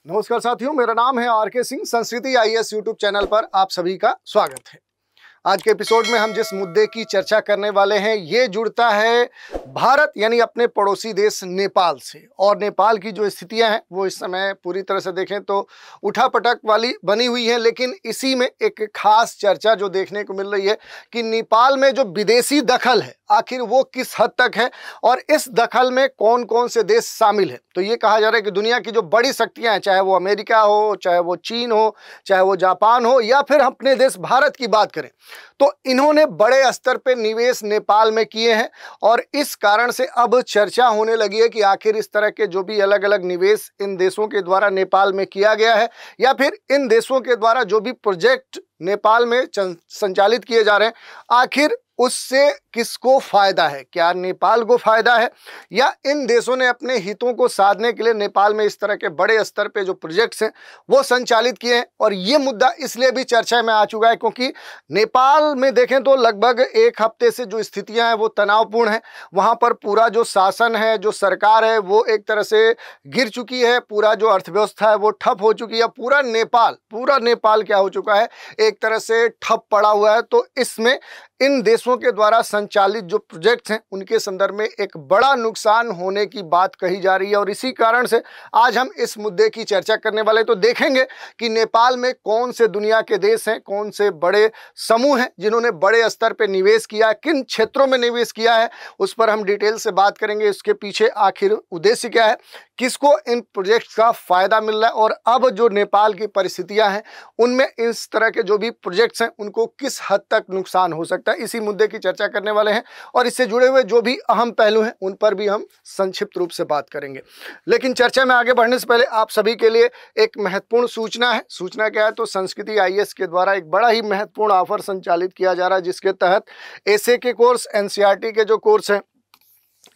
नमस्कार साथियों, मेरा नाम है आर.के. सिंह। संस्कृति आईएएस यूट्यूब चैनल पर आप सभी का स्वागत है। आज के एपिसोड में हम जिस मुद्दे की चर्चा करने वाले हैं ये जुड़ता है भारत यानी अपने पड़ोसी देश नेपाल से। और नेपाल की जो स्थितियां हैं वो इस समय पूरी तरह से देखें तो उठापटक वाली बनी हुई है। लेकिन इसी में एक खास चर्चा जो देखने को मिल रही है कि नेपाल में जो विदेशी दखल है आखिर वो किस हद तक है और इस दखल में कौन कौन से देश शामिल है। तो ये कहा जा रहा है कि दुनिया की जो बड़ी शक्तियां हैं, चाहे वो अमेरिका हो, चाहे वो चीन हो, चाहे वो जापान हो, या फिर अपने देश भारत की बात करें तो इन्होंने बड़े स्तर पे निवेश नेपाल में किए हैं। और इस कारण से अब चर्चा होने लगी है कि आखिर इस तरह के जो भी अलग अलग निवेश इन देशों के द्वारा नेपाल में किया गया है या फिर इन देशों के द्वारा जो भी प्रोजेक्ट नेपाल में संचालित किए जा रहे हैं, आखिर उससे किसको फायदा है। क्या नेपाल को फायदा है या इन देशों ने अपने हितों को साधने के लिए नेपाल में इस तरह के बड़े स्तर पे जो प्रोजेक्ट्स हैं वो संचालित किए हैं। और ये मुद्दा इसलिए भी चर्चा में आ चुका है क्योंकि नेपाल में देखें तो लगभग एक हफ्ते से जो स्थितियां हैं वो तनावपूर्ण है। वहां पर पूरा जो शासन है, जो सरकार है, वो एक तरह से गिर चुकी है। पूरा जो अर्थव्यवस्था है वो ठप हो चुकी है। पूरा नेपाल क्या हो चुका है, एक तरह से ठप पड़ा हुआ है। तो इसमें इन देशों के द्वारा संचालित जो प्रोजेक्ट्स हैं उनके संदर्भ में एक बड़ा नुकसान होने की बात कही जा रही है। और इसी कारण से आज हम इस मुद्दे की चर्चा करने वाले तो देखेंगे कि नेपाल में कौन से दुनिया के देश हैं, कौन से बड़े समूह हैं जिन्होंने बड़े स्तर पे निवेश किया, किन क्षेत्रों में निवेश किया है, उस पर हम डिटेल से बात करेंगे। इसके पीछे आखिर उद्देश्य क्या है, किसको इन प्रोजेक्ट्स का फायदा मिल रहा है और अब जो नेपाल की परिस्थितियां हैं उनमें इस तरह के जो भी प्रोजेक्ट्स हैं उनको किस हद तक नुकसान हो सकता है, इसी मुद्दे की चर्चा करने वाले हैं। और इससे जुड़े हुए जो भी अहम पहलू हैं उन पर भी हम संक्षिप्त रूप से बात करेंगे। लेकिन चर्चा में आगे बढ़ने से पहले आप सभी के लिए एक महत्वपूर्ण सूचना है। सूचना क्या है, तो संस्कृति आईएएस के द्वारा एक बड़ा ही महत्वपूर्ण ऑफर संचालित किया जा रहा है जिसके तहत एसए के कोर्स, एनसीईआरटी के जो कोर्स हैं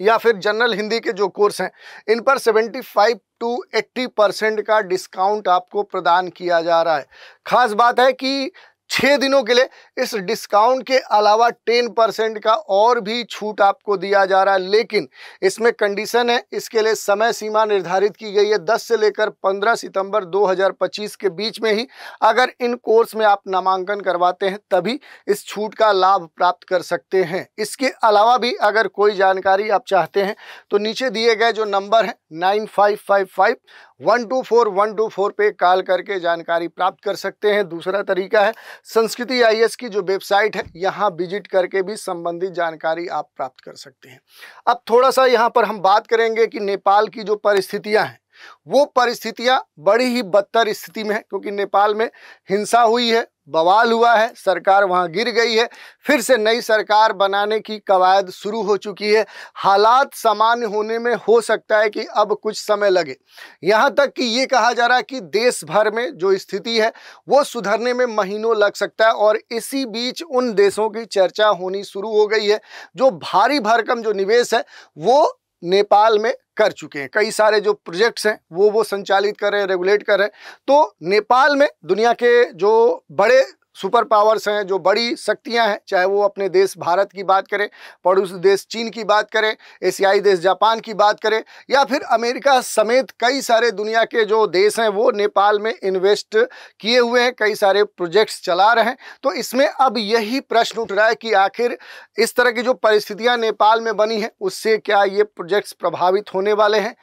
या फिर जनरल हिंदी के जो कोर्स हैं इन पर 75 to 80% का डिस्काउंट आपको प्रदान किया जा रहा है। खास बात है कि 6 दिनों के लिए इस डिस्काउंट के अलावा 10% का और भी छूट आपको दिया जा रहा है। लेकिन इसमें कंडीशन है, इसके लिए समय सीमा निर्धारित की गई है 10 से लेकर 15 सितंबर 2025 के बीच में ही अगर इन कोर्स में आप नामांकन करवाते हैं तभी इस छूट का लाभ प्राप्त कर सकते हैं। इसके अलावा भी अगर कोई जानकारी आप चाहते हैं तो नीचे दिए गए जो नंबर है 9555124124 पे कॉल करके जानकारी प्राप्त कर सकते हैं। दूसरा तरीका है संस्कृति आईएएस की जो वेबसाइट है यहाँ विजिट करके भी संबंधित जानकारी आप प्राप्त कर सकते हैं। अब थोड़ा सा यहाँ पर हम बात करेंगे कि नेपाल की जो परिस्थितियां हैं वो परिस्थितियां बड़ी ही बदतर स्थिति में है क्योंकि नेपाल में हिंसा हुई है, बवाल हुआ है, सरकार वहां गिर गई है, फिर से नई सरकार बनाने की कवायद शुरू हो चुकी है। हालात सामान्य होने में हो सकता है कि अब कुछ समय लगे। यहां तक कि ये कहा जा रहा है कि देश भर में जो स्थिति है वो सुधरने में महीनों लग सकता है। और इसी बीच उन देशों की चर्चा होनी शुरू हो गई है जो भारी भरकम जो निवेश है वो नेपाल में कर चुके हैं। कई सारे जो प्रोजेक्ट्स हैं वो संचालित कर रहे हैं, रेगुलेट कर रहे हैं। तो नेपाल में दुनिया के जो बड़े सुपर पावर्स हैं, जो बड़ी शक्तियां हैं, चाहे वो अपने देश भारत की बात करें, पड़ोसी देश चीन की बात करें, एशियाई देश जापान की बात करें या फिर अमेरिका समेत कई सारे दुनिया के जो देश हैं वो नेपाल में इन्वेस्ट किए हुए हैं, कई सारे प्रोजेक्ट्स चला रहे हैं। तो इसमें अब यही प्रश्न उठ रहा है कि आखिर इस तरह की जो परिस्थितियां नेपाल में बनी हैं उससे क्या ये प्रोजेक्ट्स प्रभावित होने वाले हैं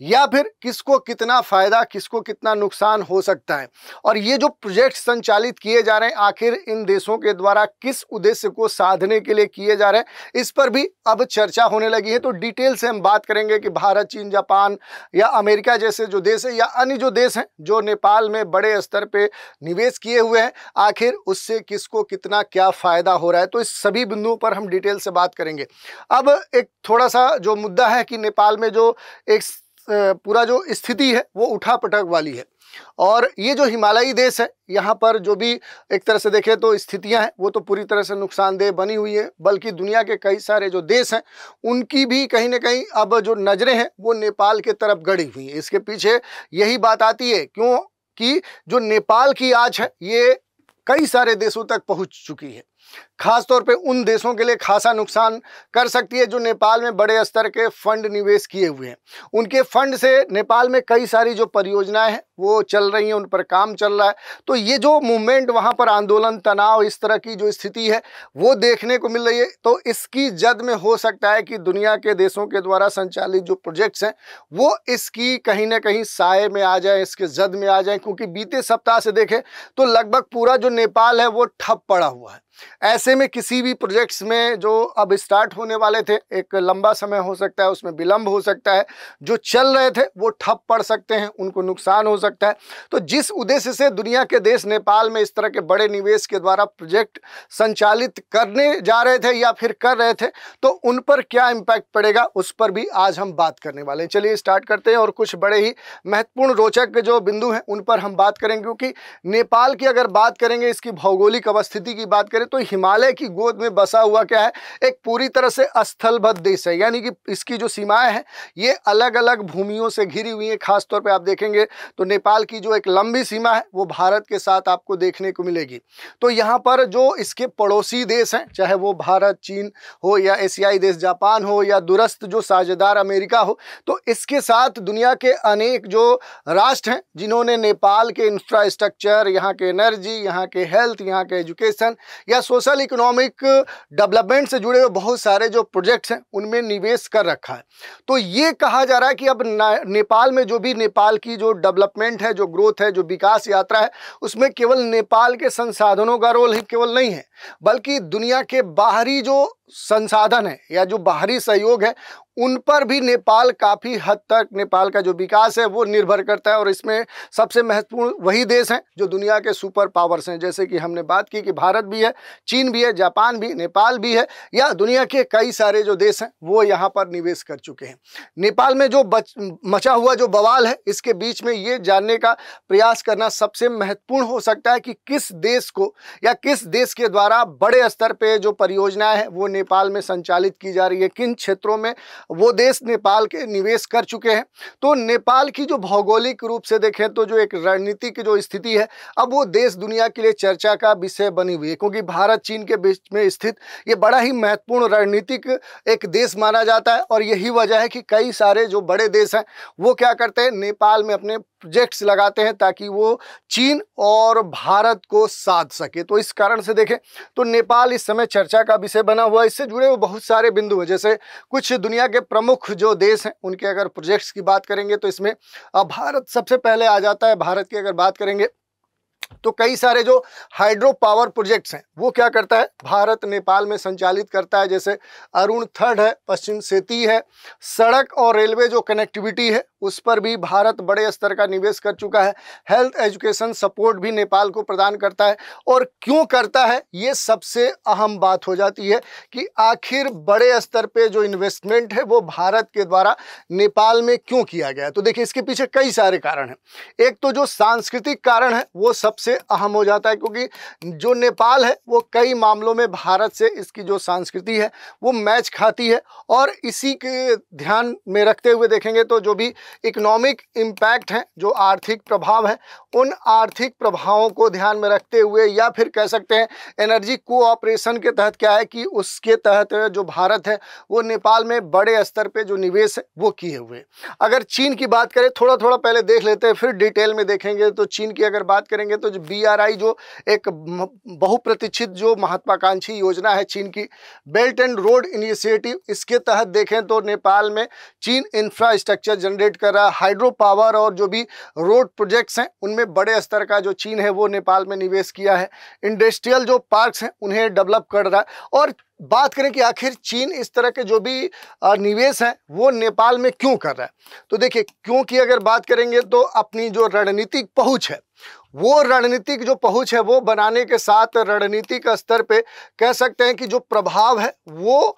या फिर किसको कितना फायदा, किसको कितना नुकसान हो सकता है। और ये जो प्रोजेक्ट संचालित किए जा रहे हैं आखिर इन देशों के द्वारा किस उद्देश्य को साधने के लिए किए जा रहे हैं, इस पर भी अब चर्चा होने लगी है। तो डिटेल से हम बात करेंगे कि भारत, चीन, जापान या अमेरिका जैसे जो देश है या अन्य जो देश हैं जो नेपाल में बड़े स्तर पे निवेश किए हुए हैं, आखिर उससे किसको कितना क्या फायदा हो रहा है। तो इस सभी बिंदुओं पर हम डिटेल से बात करेंगे। अब एक थोड़ा सा जो मुद्दा है कि नेपाल में जो एक पूरा जो स्थिति है वो उठापटक वाली है। और ये जो हिमालयी देश है यहाँ पर जो भी एक तरह से देखें तो स्थितियां हैं वो तो पूरी तरह से नुकसानदेह बनी हुई है। बल्कि दुनिया के कई सारे जो देश हैं उनकी भी कहीं ना कहीं अब जो नजरें हैं वो नेपाल के तरफ गड़ी हुई हैं। इसके पीछे यही बात आती है क्योंकि जो नेपाल की आंच है ये कई सारे देशों तक पहुंच चुकी है। खासतौर पे उन देशों के लिए खासा नुकसान कर सकती है जो नेपाल में बड़े स्तर के फंड निवेश किए हुए हैं। उनके फंड से नेपाल में कई सारी जो परियोजनाएं हैं वो चल रही हैं, उन पर काम चल रहा है। तो ये जो मूवमेंट वहाँ पर आंदोलन, तनाव, इस तरह की जो स्थिति है वो देखने को मिल रही है। तो इसकी जद में हो सकता है कि दुनिया के देशों के द्वारा संचालित जो प्रोजेक्ट्स हैं वो इसकी कहीं ना कहीं साए में आ जाए, इसके जद में आ जाए, क्योंकि बीते सप्ताह से देखें तो लगभग पूरा जो नेपाल है वो ठप पड़ा हुआ है। ऐसे में किसी भी प्रोजेक्ट्स में जो अब स्टार्ट होने वाले थे, एक लंबा समय हो सकता है, उसमें विलंब हो सकता है, जो चल रहे थे वो ठप पड़ सकते हैं, उनको नुकसान हो सकता है। तो जिस उद्देश्य से दुनिया के देश नेपाल में इस तरह के बड़े निवेश के द्वारा प्रोजेक्ट संचालित करने जा रहे थे या फिर कर रहे थे, तो उन पर क्या इम्पैक्ट पड़ेगा उस पर भी आज हम बात करने वाले हैं। चलिए स्टार्ट करते हैं और कुछ बड़े ही महत्वपूर्ण रोचक जो बिंदु हैं उन पर हम बात करेंगे, क्योंकि नेपाल की अगर बात करेंगे, इसकी भौगोलिक अवस्थिति की बात करें तो हिमालय की गोद में बसा हुआ क्या है, एक पूरी तरह से स्थलबद्ध देश है। यानी कि इसकी जो सीमाएं हैं ये अलग अलग भूमियों से घिरी हुई हैं। खासतौर पे आप देखेंगे तो नेपाल की जो एक लंबी सीमा है वो भारत के साथ आपको देखने को मिलेगी। तो यहाँ पर जो इसके पड़ोसी देश हैं, चाहे वो भारत, चीन हो या एशियाई देश जापान हो या दूरस्थ जो साझेदार अमेरिका हो, तो इसके साथ दुनिया के अनेक जो राष्ट्र हैं जिन्होंने नेपाल के इंफ्रास्ट्रक्चर, यहाँ के एनर्जी, यहाँ के हेल्थ, यहाँ के एजुकेशन या सोशल इकोनॉमिक डेवलपमेंट से जुड़े हुए बहुत सारे जो प्रोजेक्ट्स हैं उनमें निवेश कर रखा है। तो ये कहा जा रहा है कि अब नेपाल में जो भी नेपाल की जो डेवलपमेंट है, जो ग्रोथ है, जो विकास यात्रा है, उसमें केवल नेपाल के संसाधनों का रोल ही केवल नहीं है, बल्कि दुनिया के बाहरी जो संसाधन है या जो बाहरी सहयोग है उन पर भी नेपाल काफ़ी हद तक, नेपाल का जो विकास है वो निर्भर करता है। और इसमें सबसे महत्वपूर्ण वही देश हैं जो दुनिया के सुपर पावर्स हैं, जैसे कि हमने बात की कि भारत भी है, चीन भी है, जापान भी, नेपाल भी है, या दुनिया के कई सारे जो देश हैं वो यहाँ पर निवेश कर चुके हैं। नेपाल में जो मचा हुआ जो बवाल है, इसके बीच में ये जानने का प्रयास करना सबसे महत्वपूर्ण हो सकता है कि किस देश को या किस देश के द्वारा बड़े स्तर पर जो परियोजनाएं हैं वो नेपाल में संचालित की जा रही है, किन क्षेत्रों में वो देश नेपाल के निवेश कर चुके हैं। तो नेपाल की जो भौगोलिक रूप से देखें तो जो एक रणनीतिक जो स्थिति है, अब वो देश दुनिया के लिए चर्चा का विषय बनी हुई है, क्योंकि भारत चीन के बीच में स्थित ये बड़ा ही महत्वपूर्ण रणनीतिक एक देश माना जाता है। और यही वजह है कि कई सारे जो बड़े देश हैं वो क्या करते हैं, नेपाल में अपने प्रोजेक्ट्स लगाते हैं ताकि वो चीन और भारत को साध सके। तो इस कारण से देखें तो नेपाल इस समय चर्चा का विषय बना हुआ है। इससे जुड़े हुए बहुत सारे बिंदु हैं, जैसे कुछ दुनिया के प्रमुख जो देश हैं उनके अगर प्रोजेक्ट्स की बात करेंगे तो इसमें भारत सबसे पहले आ जाता है। भारत की अगर बात करेंगे तो कई सारे जो हाइड्रो पावर प्रोजेक्ट्स हैं वो क्या करता है, भारत नेपाल में संचालित करता है। जैसे अरुण थर्ड है, पश्चिम सेती है, सड़क और रेलवे जो कनेक्टिविटी है उस पर भी भारत बड़े स्तर का निवेश कर चुका है। हेल्थ एजुकेशन सपोर्ट भी नेपाल को प्रदान करता है। और क्यों करता है, ये सबसे अहम बात हो जाती है कि आखिर बड़े स्तर पे जो इन्वेस्टमेंट है वो भारत के द्वारा नेपाल में क्यों किया गया। तो देखिए इसके पीछे कई सारे कारण हैं। एक तो जो सांस्कृतिक कारण है वो सबसे अहम हो जाता है, क्योंकि जो नेपाल है वो कई मामलों में भारत से इसकी जो संस्कृति है वो मैच खाती है। और इसी के ध्यान में रखते हुए देखेंगे तो जो भी इकोनॉमिक इम्पैक्ट है, जो आर्थिक प्रभाव है, उन आर्थिक प्रभावों को ध्यान में रखते हुए या फिर कह सकते हैं एनर्जी कोऑपरेशन के तहत क्या है कि उसके तहत जो भारत है वो नेपाल में बड़े स्तर पे जो निवेश है वो किए हुए। अगर चीन की बात करें, थोड़ा थोड़ा पहले देख लेते हैं फिर डिटेल में देखेंगे। तो चीन की अगर बात करेंगे तो जो BRI जो एक बहुप्रतीक्षित जो महत्वाकांक्षी योजना है चीन की, बेल्ट एंड रोड इनिशिएटिव, इसके तहत देखें तो नेपाल में चीन इंफ्रास्ट्रक्चर जनरेट कर रहा है। हाइड्रो पावर और जो भी रोड प्रोजेक्ट्स हैं उनमें बड़े स्तर का जो चीन है वो नेपाल में निवेश किया है। इंडस्ट्रियल जो पार्क्स हैं उन्हें डेवलप कर रहा है। और बात करें कि आखिर चीन इस तरह के जो भी निवेश हैं वो नेपाल में क्यों कर रहा है, तो देखिए क्योंकि अगर बात करेंगे तो अपनी जो रणनीतिक पहुंच है, वो रणनीतिक जो पहुंच है वो बनाने के साथ रणनीतिक स्तर पे कह सकते हैं कि जो प्रभाव है वो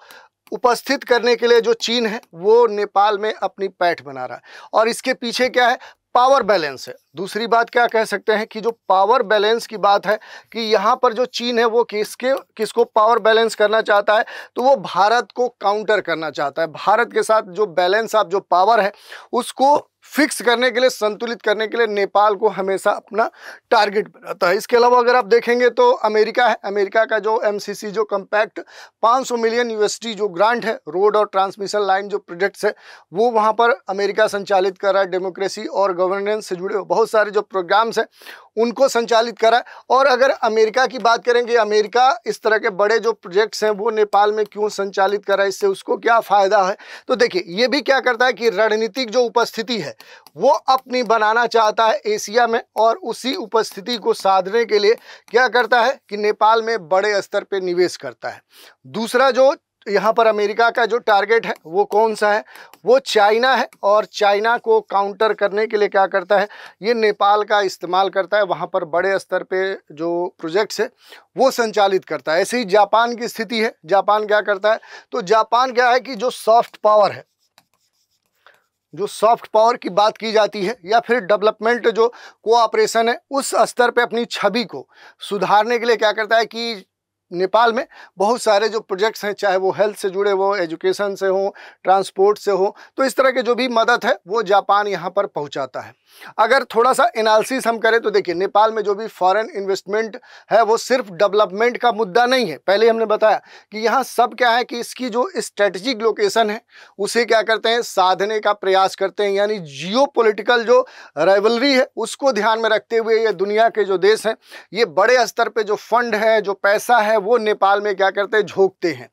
उपस्थित करने के लिए जो चीन है वो नेपाल में अपनी पैठ बना रहा है। और इसके पीछे क्या है, पावर बैलेंस है। दूसरी बात क्या कह सकते हैं कि जो पावर बैलेंस की बात है कि यहाँ पर जो चीन है वो किसको पावर बैलेंस करना चाहता है, तो वो भारत को काउंटर करना चाहता है। भारत के साथ जो बैलेंस ऑफ जो पावर है उसको फिक्स करने के लिए, संतुलित करने के लिए नेपाल को हमेशा अपना टारगेट बनाता है। इसके अलावा अगर आप देखेंगे तो अमेरिका है, अमेरिका का जो एमसीसी जो कम्पैक्ट 500 मिलियन यूएसडी जो ग्रांट है रोड और ट्रांसमिशन लाइन जो प्रोजेक्ट्स है वो वहाँ पर अमेरिका संचालित कर रहा है। डेमोक्रेसी और गवर्नेंस से जुड़े बहुत सारे जो प्रोग्राम्स हैं उनको संचालित करा है। और अगर अमेरिका की बात करेंगे, अमेरिका इस तरह के बड़े जो प्रोजेक्ट्स हैं वो नेपाल में क्यों संचालित कर रहा है, इससे उसको क्या फ़ायदा है। तो देखिए ये भी क्या करता है कि रणनीतिक जो उपस्थिति है वो अपनी बनाना चाहता है एशिया में, और उसी उपस्थिति को साधने के लिए क्या करता है कि नेपाल में बड़े स्तर पर निवेश करता है। दूसरा जो यहाँ पर अमेरिका का जो टारगेट है वो कौन सा है, वो चाइना है, और चाइना को काउंटर करने के लिए क्या करता है, ये नेपाल का इस्तेमाल करता है, वहाँ पर बड़े स्तर पे जो प्रोजेक्ट्स है वो संचालित करता है। ऐसे ही जापान की स्थिति है, जापान क्या करता है, तो जापान क्या है कि जो सॉफ्ट पावर है, जो सॉफ्ट पावर की बात की जाती है या फिर डेवलपमेंट जो कोऑपरेशन है उस स्तर पे अपनी छवि को सुधारने के लिए क्या करता है कि नेपाल में बहुत सारे जो प्रोजेक्ट्स हैं, चाहे वो हेल्थ से जुड़े हो, एजुकेशन से हो, ट्रांसपोर्ट से हो, तो इस तरह के जो भी मदद है वो जापान यहाँ पर पहुँचाता है। अगर थोड़ा सा एनालिसिस हम करें तो देखिए नेपाल में जो भी फॉरेन इन्वेस्टमेंट है वो सिर्फ डेवलपमेंट का मुद्दा नहीं है। पहले हमने बताया कि यहाँ सब क्या है कि इसकी जो स्ट्रेटेजिक लोकेशन है उसे क्या करते हैं, साधने का प्रयास करते हैं, यानी जियोपॉलिटिकल जो राइवलरी है उसको ध्यान में रखते हुए ये दुनिया के जो देश हैं ये बड़े स्तर पे जो फंड है, जो पैसा है वो नेपाल में क्या करते हैं, झोंकते हैं।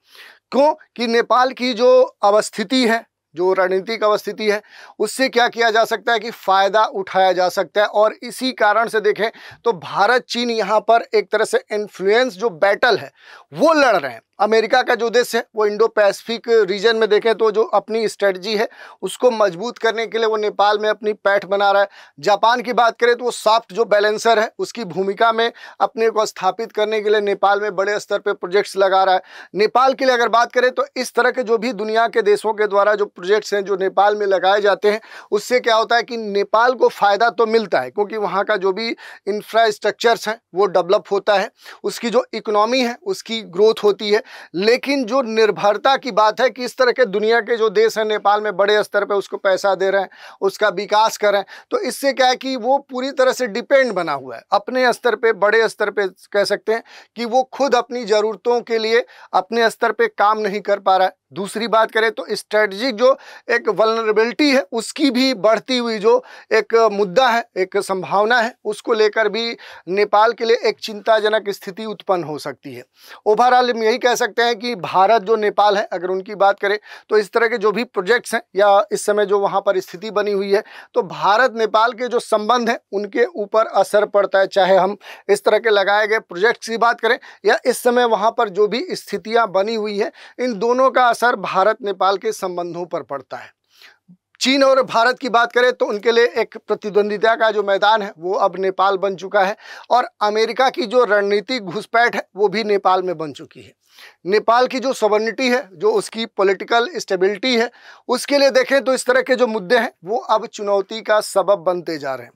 क्यों कि नेपाल की जो अवस्थिति है, जो रणनीतिक अवस्थिति है, उससे क्या किया जा सकता है कि फ़ायदा उठाया जा सकता है। और इसी कारण से देखें तो भारत चीन यहाँ पर एक तरह से इन्फ्लुएंस जो बैटल है वो लड़ रहे हैं। अमेरिका का जो देश है वो इंडो पैसिफिक रीजन में देखें तो जो अपनी स्ट्रेटजी है उसको मजबूत करने के लिए वो नेपाल में अपनी पैठ बना रहा है। जापान की बात करें तो वो सॉफ्ट जो बैलेंसर है उसकी भूमिका में अपने को स्थापित करने के लिए नेपाल में बड़े स्तर पे प्रोजेक्ट्स लगा रहा है। नेपाल के लिए अगर बात करें तो इस तरह के जो भी दुनिया के देशों के द्वारा जो प्रोजेक्ट्स हैं जो नेपाल में लगाए जाते हैं उससे क्या होता है कि नेपाल को फ़ायदा तो मिलता है, क्योंकि वहाँ का जो भी इंफ्रास्ट्रक्चर्स हैं वो डेवलप होता है, उसकी जो इकोनॉमी है उसकी ग्रोथ होती है। लेकिन जो निर्भरता की बात है कि इस तरह के दुनिया के जो देश हैं नेपाल में बड़े स्तर पे उसको पैसा दे रहे हैं, उसका विकास कर रहे हैं, तो इससे क्या है कि वो पूरी तरह से डिपेंड बना हुआ है अपने स्तर पे, बड़े स्तर पे कह सकते हैं कि वो खुद अपनी ज़रूरतों के लिए अपने स्तर पे काम नहीं कर पा रहा है। दूसरी बात करें तो स्ट्रेटजिक जो एक वल्नरेबिलिटी है उसकी भी बढ़ती हुई जो एक मुद्दा है, एक संभावना है, उसको लेकर भी नेपाल के लिए एक चिंताजनक स्थिति उत्पन्न हो सकती है। ओवरऑल हम यही कह सकते हैं कि भारत जो नेपाल है अगर उनकी बात करें तो इस तरह के जो भी प्रोजेक्ट्स हैं या इस समय जो वहाँ पर स्थिति बनी हुई है तो भारत नेपाल के जो संबंध हैं उनके ऊपर असर पड़ता है। चाहे हम इस तरह के लगाए गए प्रोजेक्ट्स की बात करें या इस समय वहाँ पर जो भी स्थितियाँ बनी हुई हैं, इन दोनों का असर भारत नेपाल के संबंधों पर पड़ता है। चीन और भारत की बात करें तो उनके लिए एक प्रतिद्वंदिता का जो मैदान है वो अब नेपाल बन चुका है, और अमेरिका की जो रणनीतिक घुसपैठ है वो भी नेपाल में बन चुकी है। नेपाल की जो सॉवरेनिटी है, जो उसकी पॉलिटिकल स्टेबिलिटी है, उसके लिए देखें तो इस तरह के जो मुद्दे हैं वो अब चुनौती का सबब बनते जा रहे हैं।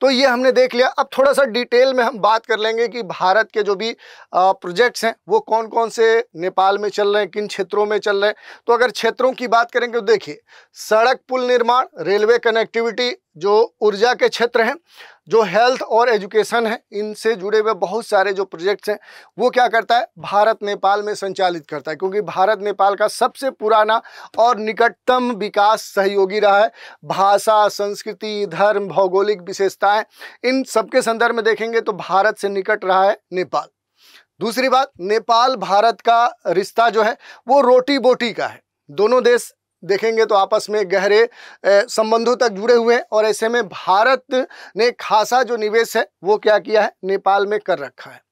तो ये हमने देख लिया। अब थोड़ा सा डिटेल में हम बात कर लेंगे कि भारत के जो भी प्रोजेक्ट्स हैं वो कौन कौन से नेपाल में चल रहे हैं, किन क्षेत्रों में चल रहे हैं। तो अगर क्षेत्रों की बात करेंगे तो देखिए सड़क पुल निर्माण, रेलवे कनेक्टिविटी, जो ऊर्जा के क्षेत्र हैं, जो हेल्थ और एजुकेशन है, इनसे जुड़े हुए बहुत सारे जो प्रोजेक्ट्स हैं वो क्या करता है, भारत नेपाल में संचालित करता है, क्योंकि भारत नेपाल का सबसे पुराना और निकटतम विकास सहयोगी रहा है। भाषा, संस्कृति, धर्म, भौगोलिक विशेषताएं, इन सबके संदर्भ में देखेंगे तो भारत से निकट रहा है नेपाल। दूसरी बात, नेपाल भारत का रिश्ता जो है वो रोटी बोटी का है। दोनों देश देखेंगे तो आपस में गहरे संबंधों तक जुड़े हुए हैं, और ऐसे में भारत ने खासा जो निवेश है वो क्या किया है, नेपाल में कर रखा है।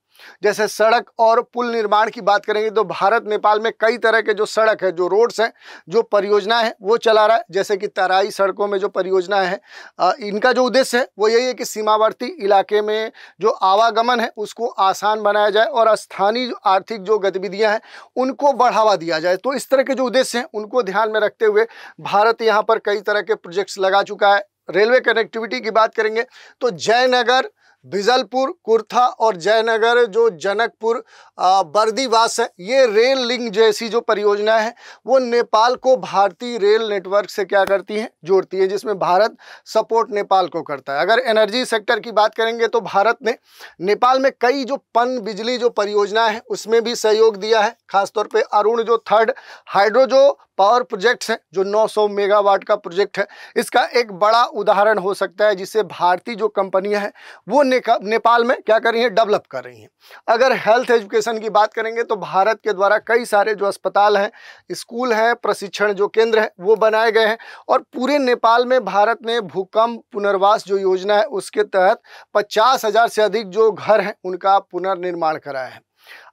जैसे सड़क और पुल निर्माण की बात करेंगे तो भारत नेपाल में कई तरह के जो सड़क है, जो रोड्स हैं, जो परियोजनाएं हैं वो चला रहा है। जैसे कि तराई सड़कों में जो परियोजनाएं हैं, इनका जो उद्देश्य है वो यही है कि सीमावर्ती इलाके में जो आवागमन है उसको आसान बनाया जाए और स्थानीय आर्थिक जो गतिविधियां हैं उनको बढ़ावा दिया जाए। तो इस तरह के जो उद्देश्य हैं उनको ध्यान में रखते हुए भारत यहाँ पर कई तरह के प्रोजेक्ट्स लगा चुका है। रेलवे कनेक्टिविटी की बात करेंगे तो जयनगर बिजलपुर, कुर्था और जयनगर जो जनकपुर बर्दीवास है, ये रेल लिंक जैसी जो परियोजना है वो नेपाल को भारतीय रेल नेटवर्क से क्या करती हैं, जोड़ती है, जिसमें भारत सपोर्ट नेपाल को करता है। अगर एनर्जी सेक्टर की बात करेंगे तो भारत ने नेपाल में कई जो पन बिजली जो परियोजना है उसमें भी सहयोग दिया है। खासतौर पे अरुण जो थर्ड हाइड्रो जो पावर प्रोजेक्ट्स हैं, जो 900 मेगावाट का प्रोजेक्ट है, इसका एक बड़ा उदाहरण हो सकता है, जिसे भारतीय जो कंपनियां हैं वो नेपाल में क्या कर रही हैं, डेवलप कर रही हैं। अगर हेल्थ एजुकेशन की बात करेंगे तो भारत के द्वारा कई सारे जो अस्पताल हैं, स्कूल हैं, प्रशिक्षण जो केंद्र है वो बनाए गए हैं और पूरे नेपाल में भारत ने भूकंप पुनर्वास जो योजना है उसके तहत 50,000 से अधिक जो घर हैं उनका पुनर्निर्माण कराया है।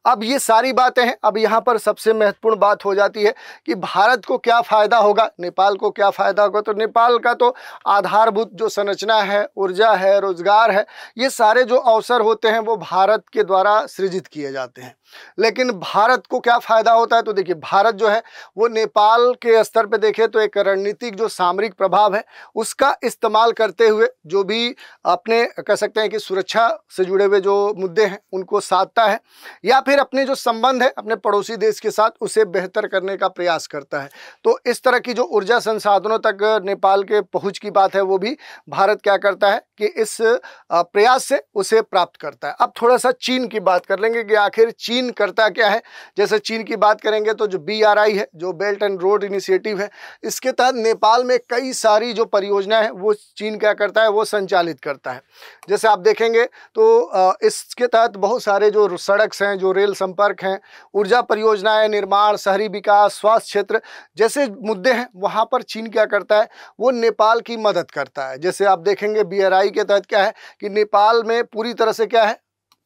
अब ये सारी बातें हैं। अब यहाँ पर सबसे महत्वपूर्ण बात हो जाती है कि भारत को क्या फ़ायदा होगा, नेपाल को क्या फ़ायदा होगा। तो नेपाल का तो आधारभूत जो संरचना है, ऊर्जा है, रोजगार है, ये सारे जो अवसर होते हैं वो भारत के द्वारा सृजित किए जाते हैं। लेकिन भारत को क्या फ़ायदा होता है, तो देखिए भारत जो है वो नेपाल के स्तर पे देखें तो एक रणनीतिक जो सामरिक प्रभाव है उसका इस्तेमाल करते हुए जो भी अपने कह सकते हैं कि सुरक्षा से जुड़े हुए जो मुद्दे हैं उनको साधता है, या फिर अपने जो संबंध है अपने पड़ोसी देश के साथ उसे बेहतर करने का प्रयास करता है। तो इस तरह की जो ऊर्जा संसाधनों तक नेपाल के पहुंच की बात है वो भी भारत क्या करता है कि इस प्रयास से उसे प्राप्त करता है। अब थोड़ा सा चीन की बात कर लेंगे कि आखिर चीन करता क्या है। जैसे चीन की बात करेंगे तो जो BRI है, जो बेल्ट एंड रोड इनिशिएटिव है, इसके तहत नेपाल में कई सारी जो परियोजनाएं हैं वो चीन क्या करता है, वो संचालित करता है। जैसे आप देखेंगे तो इसके तहत बहुत सारे जो सड़क हैं, जो रेल संपर्क हैं, ऊर्जा परियोजनाएं, निर्माण, शहरी विकास, स्वास्थ्य क्षेत्र जैसे मुद्दे हैं, वहां पर चीन क्या करता है, वो नेपाल की मदद करता है। जैसे आप देखेंगे BRI के तहत क्या है कि नेपाल में पूरी तरह से क्या है,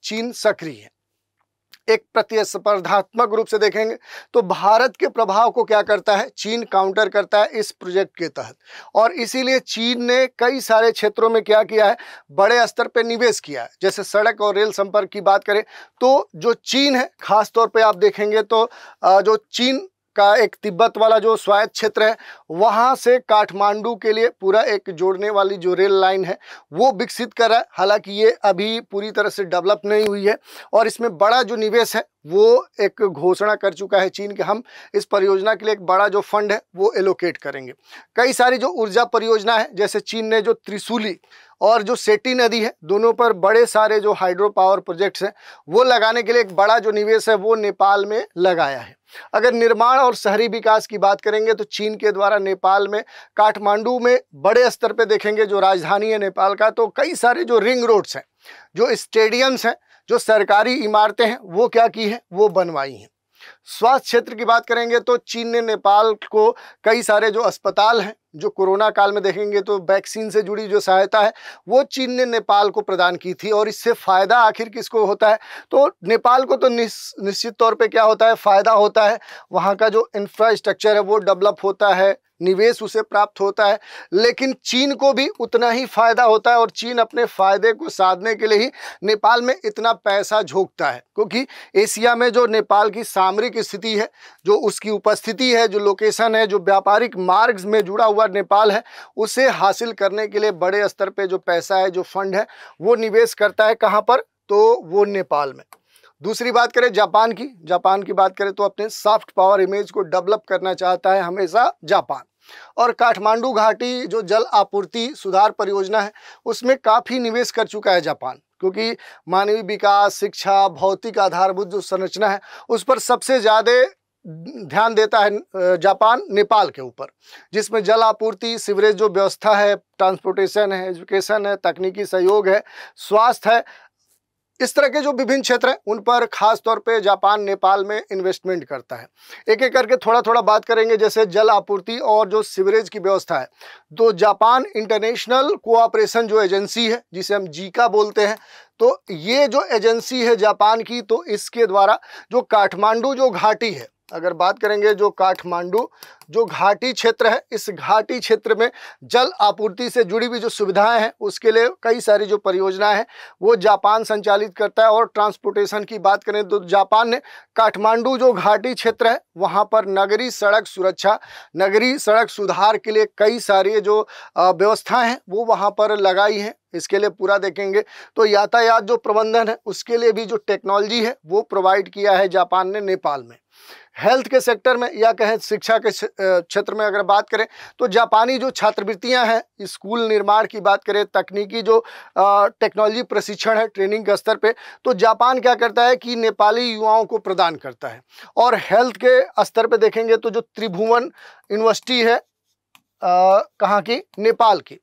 चीन सक्रिय है। एक प्रतिस्पर्धात्मक रूप से देखेंगे तो भारत के प्रभाव को क्या करता है, चीन काउंटर करता है इस प्रोजेक्ट के तहत। और इसीलिए चीन ने कई सारे क्षेत्रों में क्या किया है, बड़े स्तर पर निवेश किया है। जैसे सड़क और रेल संपर्क की बात करें तो जो चीन है, खास तौर पे आप देखेंगे तो जो चीन का एक तिब्बत वाला जो स्वायत्त क्षेत्र है, वहाँ से काठमांडू के लिए पूरा एक जोड़ने वाली जो रेल लाइन है वो विकसित कर रहा है। हालांकि ये अभी पूरी तरह से डेवलप नहीं हुई है और इसमें बड़ा जो निवेश है वो एक घोषणा कर चुका है चीन कि हम इस परियोजना के लिए एक बड़ा जो फंड है वो एलोकेट करेंगे। कई सारी जो ऊर्जा परियोजना है, जैसे चीन ने जो त्रिशूली और जो सेटी नदी है, दोनों पर बड़े सारे जो हाइड्रो पावर प्रोजेक्ट्स हैं वो लगाने के लिए एक बड़ा जो निवेश है वो नेपाल में लगाया है। अगर निर्माण और शहरी विकास की बात करेंगे तो चीन के द्वारा नेपाल में काठमांडू में बड़े स्तर पे देखेंगे, जो राजधानी है नेपाल का, तो कई सारे जो रिंग रोड्स हैं, जो स्टेडियम्स हैं, जो सरकारी इमारतें हैं वो क्या की हैं, वो बनवाई हैं। स्वास्थ्य क्षेत्र की बात करेंगे तो चीन ने नेपाल को कई सारे जो अस्पताल हैं, जो कोरोना काल में देखेंगे तो वैक्सीन से जुड़ी जो सहायता है वो चीन ने नेपाल को प्रदान की थी। और इससे फ़ायदा आखिर किसको होता है, तो नेपाल को तो निश्चित तौर पे क्या होता है, फ़ायदा होता है। वहाँ का जो इंफ्रास्ट्रक्चर है वो डेवलप होता है, निवेश उसे प्राप्त होता है। लेकिन चीन को भी उतना ही फायदा होता है और चीन अपने फायदे को साधने के लिए ही नेपाल में इतना पैसा झोंकता है, क्योंकि एशिया में जो नेपाल की सामरिक स्थिति है, जो उसकी उपस्थिति है, जो लोकेशन है, जो व्यापारिक मार्ग में जुड़ा हुआ नेपाल है, उसे हासिल करने के लिए बड़े स्तर पे जो पैसा है, जो फंड है, वो निवेश करता है। कहाँ पर, तो वो नेपाल में। दूसरी बात करें जापान की बात करें तो अपने सॉफ्ट पावर इमेज को डेवलप करना चाहता है हमेशा जापान। और काठमांडू घाटी जो जल आपूर्ति सुधार परियोजना है उसमें काफ़ी निवेश कर चुका है जापान, क्योंकि मानवीय विकास, शिक्षा, भौतिक आधारभूत जो संरचना है उस पर सबसे ज़्यादा ध्यान देता है जापान नेपाल के ऊपर, जिसमें जल आपूर्ति, सीवरेज जो व्यवस्था है, ट्रांसपोर्टेशन है, एजुकेशन है, तकनीकी सहयोग है, स्वास्थ्य है, इस तरह के जो विभिन्न क्षेत्र हैं उन पर खास तौर पे जापान नेपाल में इन्वेस्टमेंट करता है। एक एक करके थोड़ा थोड़ा बात करेंगे। जैसे जल आपूर्ति और जो सीवरेज की व्यवस्था है, तो जापान इंटरनेशनल कोऑपरेशन जो एजेंसी है, जिसे हम जीका बोलते हैं, तो ये जो एजेंसी है जापान की, तो इसके द्वारा जो काठमांडू जो घाटी है अगर बात करेंगे जो काठमांडू जो घाटी क्षेत्र है, इस घाटी क्षेत्र में जल आपूर्ति से जुड़ी हुई जो सुविधाएं हैं उसके लिए कई सारी जो परियोजनाएं हैं वो जापान संचालित करता है। और ट्रांसपोर्टेशन की बात करें तो जापान ने काठमांडू जो घाटी क्षेत्र है वहां पर नगरीय सड़क सुरक्षा, नगरीय सड़क सुधार के लिए कई सारी जो व्यवस्थाएं हैं वो वहां पर लगाई हैं। इसके लिए पूरा देखेंगे तो यातायात जो प्रबंधन है उसके लिए भी जो टेक्नोलॉजी है वो प्रोवाइड किया है जापान ने नेपाल में। हेल्थ के सेक्टर में या कहें शिक्षा के क्षेत्र में अगर बात करें तो जापानी जो छात्रवृत्तियां हैं, स्कूल निर्माण की बात करें, तकनीकी जो टेक्नोलॉजी प्रशिक्षण है ट्रेनिंग के स्तर पे, तो जापान क्या करता है कि नेपाली युवाओं को प्रदान करता है। और हेल्थ के स्तर पे देखेंगे तो जो त्रिभुवन यूनिवर्सिटी है कहाँ की, नेपाल की,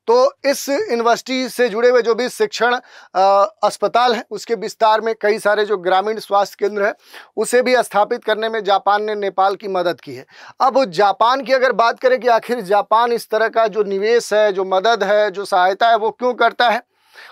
तो इस यूनिवर्सिटी से जुड़े हुए जो भी शिक्षण अस्पताल हैं उसके विस्तार में कई सारे जो ग्रामीण स्वास्थ्य केंद्र है उसे भी स्थापित करने में जापान ने नेपाल की मदद की है। अब जापान की अगर बात करें कि आखिर जापान इस तरह का जो निवेश है, जो मदद है, जो सहायता है वो क्यों करता है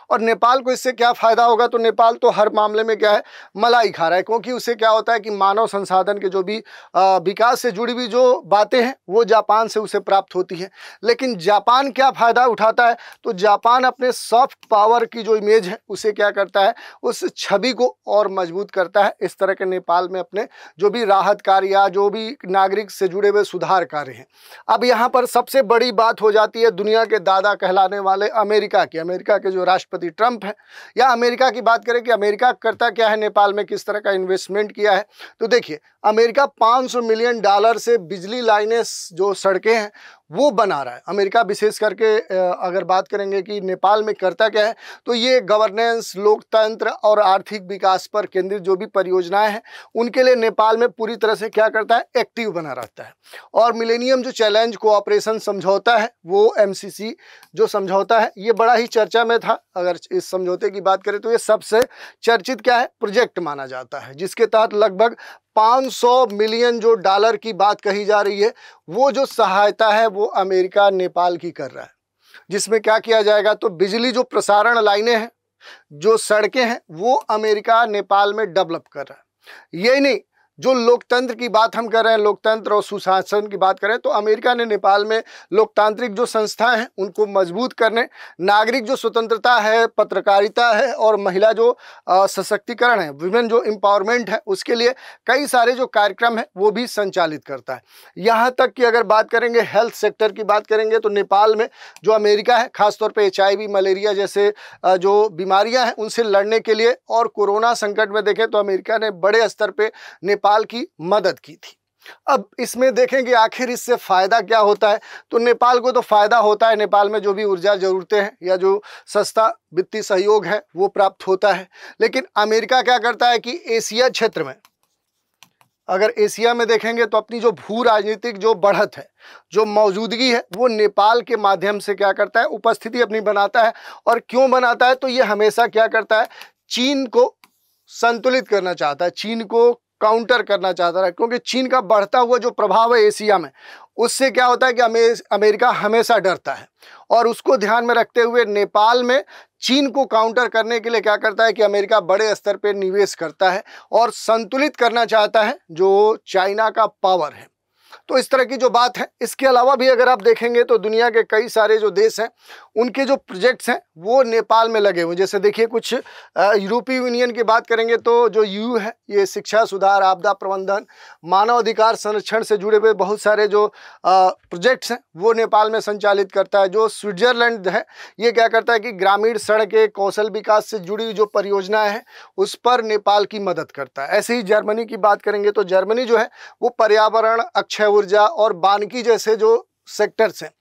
और नेपाल को इससे क्या फायदा होगा, तो नेपाल तो हर मामले में क्या है मलाई खा रहा है, क्योंकि उसे क्या होता है कि मानव संसाधन के जो भी विकास से जुड़ी हुई जो बातें हैं वो जापान से उसे प्राप्त होती है। लेकिन जापान क्या फायदा उठाता है, तो जापान अपने सॉफ्ट पावर की जो इमेज है उसे क्या करता है, उस छवि को और मजबूत करता है। इस तरह के नेपाल में अपने जो भी राहत कार्य या जो भी नागरिक से जुड़े हुए सुधार कार्य हैं। अब यहाँ पर सबसे बड़ी बात हो जाती है दुनिया के दादा कहलाने वाले अमेरिका की, अमेरिका के जो राष्ट्रपति ट्रंप है, या अमेरिका की बात करें कि अमेरिका करता क्या है नेपाल में, किस तरह का इन्वेस्टमेंट किया है। तो देखिए अमेरिका $500 मिलियन से बिजली लाइनें जो सड़कें हैं वो बना रहा है। अमेरिका विशेष करके अगर बात करेंगे कि नेपाल में करता क्या है, तो ये गवर्नेंस, लोकतंत्र और आर्थिक विकास पर केंद्रित जो भी परियोजनाएं हैं उनके लिए नेपाल में पूरी तरह से क्या करता है, एक्टिव बना रहता है। और मिलेनियम जो चैलेंज कोऑपरेशन समझौता है वो MCC जो समझौता है ये बड़ा ही चर्चा में था। अगर इस समझौते की बात करें तो ये सबसे चर्चित क्या है, प्रोजेक्ट माना जाता है, जिसके तहत लगभग $500 मिलियन जो डॉलर की बात कही जा रही है वो जो सहायता है वो अमेरिका नेपाल की कर रहा है। जिसमें क्या किया जाएगा, तो बिजली जो प्रसारण लाइनें हैं, जो सड़कें हैं वो अमेरिका नेपाल में डेवलप कर रहा है। यही नहीं, जो लोकतंत्र की बात हम कर रहे हैं, लोकतंत्र और सुशासन की बात करें तो अमेरिका ने नेपाल में लोकतांत्रिक जो संस्थाएं हैं उनको मजबूत करने, नागरिक जो स्वतंत्रता है, पत्रकारिता है और महिला जो सशक्तिकरण है, विमेन जो एम्पावरमेंट है, उसके लिए कई सारे जो कार्यक्रम है वो भी संचालित करता है। यहाँ तक कि अगर बात करेंगे हेल्थ सेक्टर की बात करेंगे तो नेपाल में जो अमेरिका है खासतौर पर HIV, मलेरिया जैसे जो बीमारियां हैं उनसे लड़ने के लिए और कोरोना संकट में देखें तो अमेरिका ने बड़े स्तर पर नेपाल की मदद की थी। अब इसमें देखेंगे आखिर इससे फायदा क्या होता है, तो नेपाल को तो फायदा होता है, नेपाल में जो भी ऊर्जा जरूरतें हैं या जो सस्ता वित्तीय सहयोग है वो प्राप्त होता है। लेकिन अमेरिका क्या करता है कि एशिया क्षेत्र में, अगर एशिया में देखेंगे तो अपनी जो भू राजनीतिक जो बढ़त है, जो मौजूदगी है वो नेपाल के माध्यम से क्या करता है, उपस्थिति अपनी बनाता है। और क्यों बनाता है, तो ये हमेशा क्या करता है, चीन को संतुलित करना चाहता है, चीन को काउंटर करना चाहता है, क्योंकि चीन का बढ़ता हुआ जो प्रभाव है एशिया में उससे क्या होता है कि अमेरिका हमेशा डरता है। और उसको ध्यान में रखते हुए नेपाल में चीन को काउंटर करने के लिए क्या करता है कि अमेरिका बड़े स्तर पर निवेश करता है और संतुलित करना चाहता है जो चाइना का पावर है। तो इस तरह की जो बात है, इसके अलावा भी अगर आप देखेंगे तो दुनिया के कई सारे जो देश हैं उनके जो प्रोजेक्ट्स हैं वो नेपाल में लगे हुए। जैसे देखिए कुछ यूरोपीय यूनियन की बात करेंगे तो जो EU है ये शिक्षा सुधार, आपदा प्रबंधन, मानव अधिकार संरक्षण से जुड़े हुए बहुत सारे जो प्रोजेक्ट्स हैं वो नेपाल में संचालित करता है। जो स्विट्जरलैंड है ये क्या करता है कि ग्रामीण सड़कें, कौशल विकास से जुड़ी हुई जो परियोजनाएं हैं उस पर नेपाल की मदद करता है। ऐसे ही जर्मनी की बात करेंगे तो जर्मनी जो है वो पर्यावरण, अक्षय ऊर्जा और वानिकी जैसे जो सेक्टर्स हैं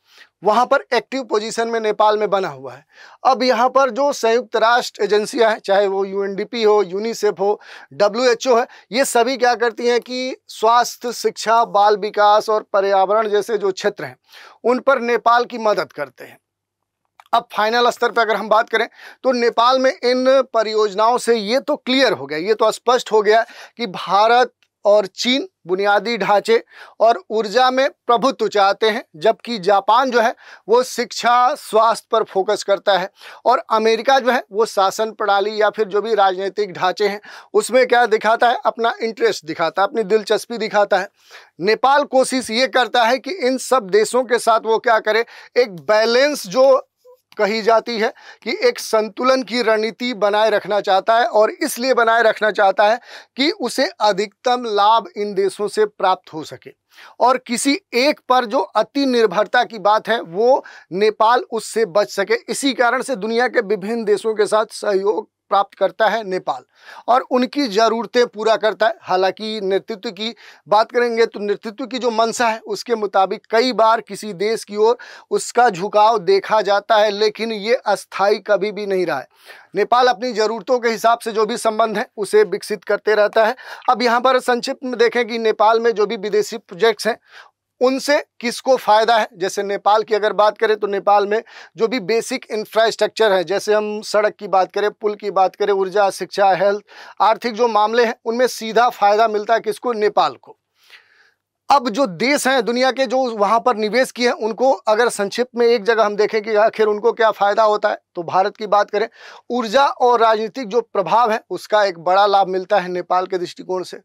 वहां पर एक्टिव पोजीशन में नेपाल में बना हुआ है। अब यहाँ पर जो संयुक्त राष्ट्र एजेंसियां हैं, चाहे वो UNDP हो, यूनिसेफ हो, WHO है, ये सभी क्या करती हैं कि स्वास्थ्य, शिक्षा, बाल विकास और पर्यावरण जैसे जो क्षेत्र हैं उन पर नेपाल की मदद करते हैं। अब फाइनल स्तर पर अगर हम बात करें तो नेपाल में इन परियोजनाओं से ये तो क्लियर हो गया, ये तो स्पष्ट हो गया कि भारत और चीन बुनियादी ढांचे और ऊर्जा में प्रभुत्व चाहते हैं, जबकि जापान जो है वो शिक्षा स्वास्थ्य पर फोकस करता है और अमेरिका जो है वो शासन प्रणाली या फिर जो भी राजनीतिक ढांचे हैं उसमें क्या दिखाता है, अपना इंटरेस्ट दिखाता है, अपनी दिलचस्पी दिखाता है। नेपाल कोशिश ये करता है कि इन सब देशों के साथ वो क्या करे, एक बैलेंस जो कही जाती है कि एक संतुलन की रणनीति बनाए रखना चाहता है और इसलिए बनाए रखना चाहता है कि उसे अधिकतम लाभ इन देशों से प्राप्त हो सके और किसी एक पर जो अति निर्भरता की बात है वो नेपाल उससे बच सके। इसी कारण से दुनिया के विभिन्न देशों के साथ सहयोग प्राप्त करता है नेपाल और उनकी ज़रूरतें पूरा करता है। हालांकि नेतृत्व की बात करेंगे तो नेतृत्व की जो मंशा है उसके मुताबिक कई बार किसी देश की ओर उसका झुकाव देखा जाता है, लेकिन ये अस्थायी कभी भी नहीं रहा है। नेपाल अपनी ज़रूरतों के हिसाब से जो भी संबंध है उसे विकसित करते रहता है। अब यहाँ पर संक्षिप्त में देखें कि नेपाल में जो भी विदेशी प्रोजेक्ट्स हैं उनसे किसको फ़ायदा है। जैसे नेपाल की अगर बात करें तो नेपाल में जो भी बेसिक इंफ्रास्ट्रक्चर है, जैसे हम सड़क की बात करें, पुल की बात करें, ऊर्जा, शिक्षा, हेल्थ, आर्थिक जो मामले हैं उनमें सीधा फ़ायदा मिलता है किसको, नेपाल को। अब जो देश हैं दुनिया के जो वहाँ पर निवेश किए हैं उनको अगर संक्षिप्त में एक जगह हम देखें कि आखिर उनको क्या फ़ायदा होता है, तो भारत की बात करें, ऊर्जा और राजनीतिक जो प्रभाव है उसका एक बड़ा लाभ मिलता है नेपाल के दृष्टिकोण से।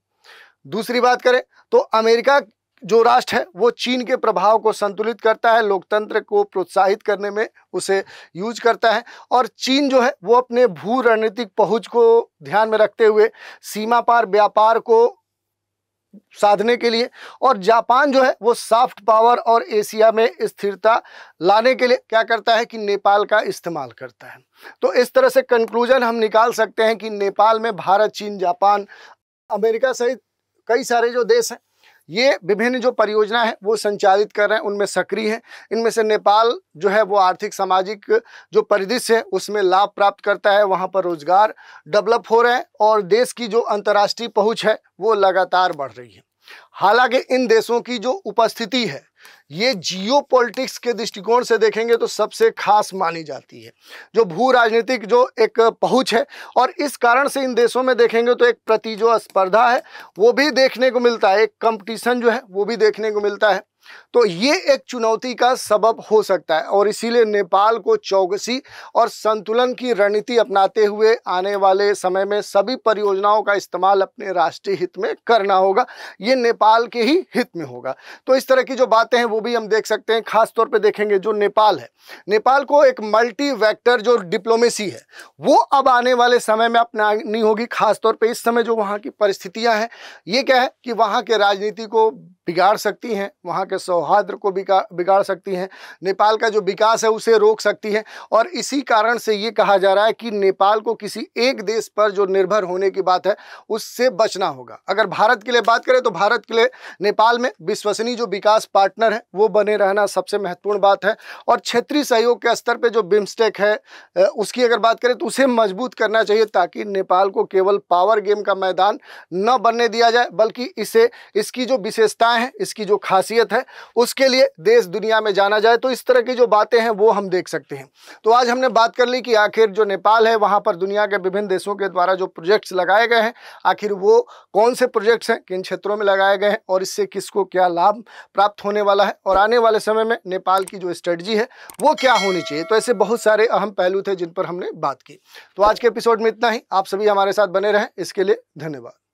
दूसरी बात करें तो अमेरिका जो राष्ट्र है वो चीन के प्रभाव को संतुलित करता है, लोकतंत्र को प्रोत्साहित करने में उसे यूज करता है और चीन जो है वो अपने भू रणनीतिक पहुंच को ध्यान में रखते हुए सीमा पार व्यापार को साधने के लिए, और जापान जो है वो सॉफ्ट पावर और एशिया में स्थिरता लाने के लिए क्या करता है कि नेपाल का इस्तेमाल करता है। तो इस तरह से कंक्लूजन हम निकाल सकते हैं कि नेपाल में भारत, चीन, जापान, अमेरिका सहित कई सारे जो देश हैं ये विभिन्न जो परियोजना है वो संचालित कर रहे हैं, उनमें सक्रिय हैं। इनमें से नेपाल जो है वो आर्थिक सामाजिक जो परिदृश्य है उसमें लाभ प्राप्त करता है, वहाँ पर रोजगार डेवलप हो रहे हैं और देश की जो अंतर्राष्ट्रीय पहुँच है वो लगातार बढ़ रही है। हालांकि इन देशों की जो उपस्थिति है ये जियोपॉलिटिक्स के दृष्टिकोण से देखेंगे तो सबसे खास मानी जाती है, जो भू राजनीतिक जो एक पहुंच है, और इस कारण से इन देशों में देखेंगे तो एक प्रति जो स्पर्धा है वो भी देखने को मिलता है, एक कंपटीशन जो है वो भी देखने को मिलता है। तो ये एक चुनौती का सबब हो सकता है और इसीलिए नेपाल को चौकसी और संतुलन की रणनीति अपनाते हुए आने वाले समय में सभी परियोजनाओं का इस्तेमाल अपने राष्ट्रीय हित में करना होगा। ये नेपाल के ही हित में होगा। तो इस तरह की जो बातें हैं वो भी हम देख सकते हैं। खास तौर पे देखेंगे जो नेपाल है, नेपाल को एक मल्टी वेक्टर जो डिप्लोमेसी है वो अब आने वाले समय में अपनानी होगी। खास तौर पे इस समय जो वहाँ की परिस्थितियाँ हैं ये क्या है कि वहाँ के राजनीति को बिगाड़ सकती हैं, वहाँ के सौहार्द को बिगाड़ सकती हैं, नेपाल का जो विकास है उसे रोक सकती हैं। और इसी कारण से ये कहा जा रहा है कि नेपाल को किसी एक देश पर जो निर्भर होने की बात है उससे बचना होगा। अगर भारत के लिए बात करें तो भारत के लिए नेपाल में विश्वसनीय जो विकास पार्टनर है वो बने रहना सबसे महत्वपूर्ण बात है। और क्षेत्रीय सहयोग के स्तर पर जो बिम्स्टेक है उसकी अगर बात करें तो उसे मजबूत करना चाहिए ताकि नेपाल को केवल पावर गेम का मैदान न बनने दिया जाए, बल्कि इसे इसकी जो विशेषताएं हैं, इसकी जो खासियत है उसके लिए देश दुनिया में जाना जाए। तो इस तरह की जो बातें हैं वो हम देख सकते हैं। तो आज हमने बात कर ली कि आखिर जो नेपाल है वहाँ पर दुनिया के विभिन्न देशों के द्वारा जो प्रोजेक्ट्स लगाए गए हैं आखिर वो कौन से प्रोजेक्ट्स हैं, किन क्षेत्रों में लगाए गए हैं और इससे किसको क्या लाभ प्राप्त होने वाला है, और आने वाले समय में नेपाल की जो स्ट्रेटजी है वो क्या होनी चाहिए। तो ऐसे बहुत सारे अहम पहलू थे जिन पर हमने बात की। तो आज के एपिसोड में इतना ही। आप सभी हमारे साथ बने रहें, इसके लिए धन्यवाद।